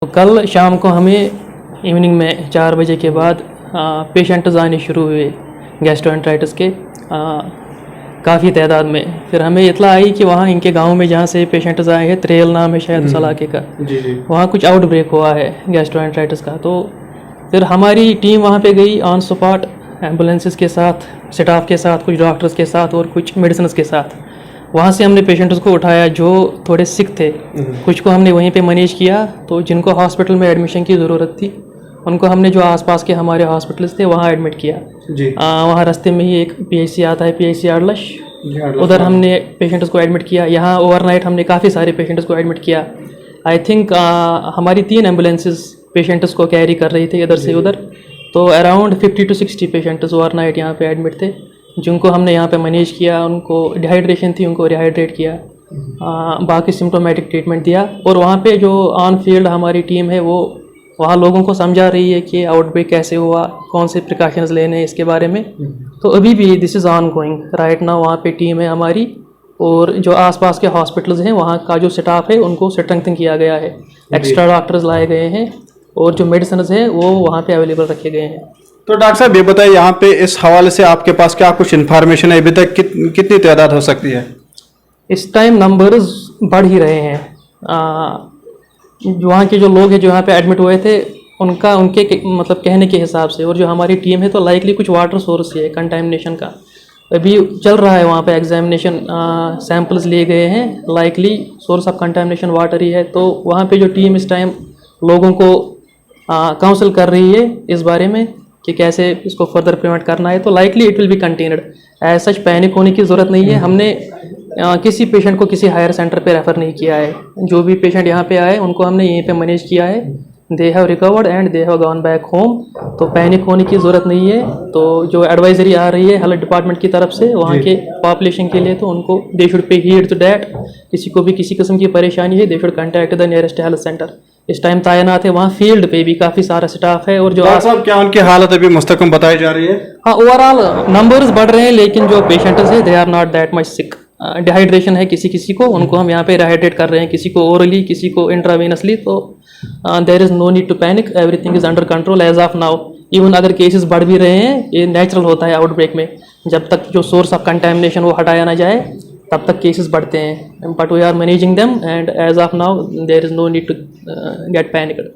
तो कल शाम को हमें इवनिंग में 4 बजे के बाद पेशेंट्स आने शुरू हुए गैस्ट्रोएंटराइटिस के काफ़ी तादाद में। फिर हमें इत्तला आई कि वहाँ इनके गांव में जहाँ से पेशेंट्स आए हैं, त्रेल नाम है शायद उस इलाके का, वहाँ कुछ आउटब्रेक हुआ है गैस्ट्रोएंटराइटिस का। तो फिर हमारी टीम वहाँ पे गई ऑन स्पॉट, एम्बुलेंसेस के साथ, स्टाफ के साथ, कुछ डॉक्टर्स के साथ और कुछ मेडिसिन के साथ। वहाँ से हमने पेशेंट्स को उठाया जो थोड़े सिक थे, कुछ को हमने वहीं पे मैनेज किया। तो जिनको हॉस्पिटल में एडमिशन की ज़रूरत थी उनको हमने जो आसपास के हमारे हॉस्पिटल्स थे वहाँ एडमिट किया। वहाँ रास्ते में ही एक PHC आता है, PHC आडलश, उधर हमने पेशेंट्स को एडमिट किया। यहाँ ओवरनाइट हमने काफ़ी सारे पेशेंट्स को एडमिट किया। आई थिंक हमारी 3 एम्बुलेंसेस पेशेंट्स को कैरी कर रही थी इधर से उधर। तो अराउंड 50 to 60 पेशेंट्स ओवरनाइट यहाँ पे एडमिट थे, जिनको हमने यहाँ पे मैनेज किया। उनको डिहाइड्रेशन थी, उनको रिहाइड्रेट किया, बाकी सिम्टोमेटिक ट्रीटमेंट दिया। और वहाँ पे जो ऑन फील्ड हमारी टीम है वो वहाँ लोगों को समझा रही है कि आउटब्रेक कैसे हुआ, कौन से प्रिकॉशंस लेने हैं इसके बारे में। तो अभी भी this is on going right now. वहाँ पे टीम है हमारी और जो आसपास के हॉस्पिटल्स हैं वहाँ का जो स्टाफ है उनको स्ट्रेंथन किया गया है, एक्स्ट्रा डॉक्टर्स लाए गए हैं और जो मेडिसिन हैं वो वहाँ पे अवेलेबल रखे गए हैं। तो डॉक्टर साहब ये बताइए, यहाँ पे इस हवाले से आपके पास क्या कुछ इन्फॉर्मेशन है? अभी तक कितनी तादाद हो सकती है? इस टाइम नंबर्स बढ़ ही रहे हैं। वहाँ के जो लोग हैं जो यहाँ पे एडमिट हुए थे उनके मतलब कहने के हिसाब से, और जो हमारी टीम है तो लाइकली कुछ वाटर सोर्स है कंटामिनेशन का अभी चल रहा है। वहाँ पे एग्जामिनेशन सैंपल्स लिए गए हैं, likely source of contamination water ही है। तो वहाँ पे जो टीम इस टाइम लोगों को काउंसिल कर रही है इस बारे में कि कैसे इसको फर्दर प्रिवेंट करना है। तो likely it will be contained, as such panic होने की ज़रूरत नहीं है। हमने किसी पेशेंट को किसी हायर सेंटर पे रेफ़र नहीं किया है। जो भी पेशेंट यहाँ पे आए उनको हमने यहीं पे मैनेज किया है। They have recovered and they have gone back home. तो पैनिक होने की ज़रूरत नहीं है। तो जो एडवाइजरी आ रही है हेल्थ डिपार्टमेंट की तरफ से वहाँ के पॉपुलेशन के लिए, तो उनको they should pay heed to that. किसी को भी किसी किस्म की परेशानी है they should contact the nearest health centre. इस टाइम तैनात है वहाँ फील्ड पे भी काफ़ी सारा स्टाफ है। और जो साहब क्या उनकी हालत अभी मुस्तकम बताई जा रही है? हाँ, ओवरऑल नंबर्स बढ़ रहे हैं, लेकिन जो पेशेंट्स है they are not that much sick. Dehydration है किसी को, उनको हम यहाँ पे रिहाइड्रेट कर रहे हैं, किसी को ओरली, किसी को इंट्रावेनसली। तो there is no need to panic, everything is under control as of now. Even अगर केसेस बढ़ भी रहे हैं, ये नेचुरल होता है आउटब्रेक में, जब तक जो सोर्स ऑफ कंटामिनेशन वो हटाया ना जाए तब तक केसेस बढ़ते हैं। But we are managing them and as of now there is no need to get panicked.